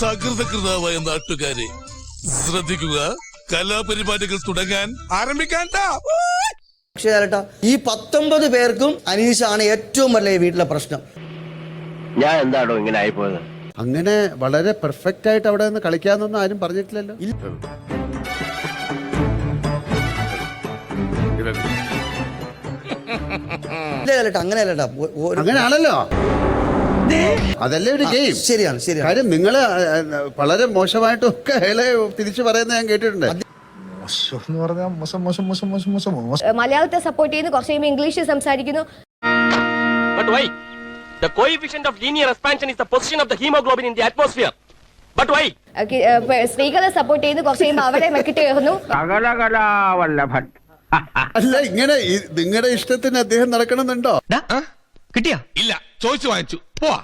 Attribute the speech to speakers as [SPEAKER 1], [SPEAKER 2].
[SPEAKER 1] സകൃതകൃതാവായ നാട്ടുകാരെ ശ്രദ്ധിക്കുക, കലാപരിപാടികൾ തുടങ്ങാൻ ആരംഭിക്കാൻ.
[SPEAKER 2] പക്ഷേ ഈ 19 പേർക്കും അനീഷാണ് ഏറ്റവും വലിയ വീട്ടിലെ പ്രശ്നം.
[SPEAKER 3] ഞാൻ എന്താണോ ഇങ്ങനെ ആയിപ്പോയത്?
[SPEAKER 4] അങ്ങനെ വളരെ പെർഫെക്റ്റ് ആയിട്ട് അവിടെ നിന്ന് കളിക്കാന്നൊന്നും ആരും പറഞ്ഞിട്ടില്ലല്ലോ. അങ്ങനെയാണല്ലോ, അതല്ലേ ഒരു ഗെയിം.
[SPEAKER 2] ശരിയാണ് ശരിയാണ്.
[SPEAKER 4] കാര്യം നിങ്ങള് വളരെ മോശമായിട്ടൊക്കെ അയാളെ തിരിച്ചു പറയുന്നത് ഞാൻ കേട്ടിട്ടുണ്ട്.
[SPEAKER 5] മലയാളത്തെ സപ്പോർട്ട് ചെയ്യുന്നു, കുറച്ച് കഴിയുമ്പോൾ ഇംഗ്ലീഷിൽ സംസാരിക്കുന്നു.
[SPEAKER 3] But why? The coefficient of linear expansion is the position of the hemoglobin in the atmosphere. But why?
[SPEAKER 5] സ്ത്രീകളെ സപ്പോർട്ട് ചെയ്യുന്നു, കുറച്ച് കഴിയുമ്പോൾ അവരെ മെക്കിട്ട് കയറുന്നു.
[SPEAKER 4] അല്ല, ഇങ്ങനെ നിങ്ങളുടെ ഇഷ്ടത്തിന് അദ്ദേഹം നടക്കണമെന്നുണ്ടോ?
[SPEAKER 1] കിട്ടിയാ? ഇല്ല, ചോദിച്ചു വാങ്ങിച്ചു. പോവാ.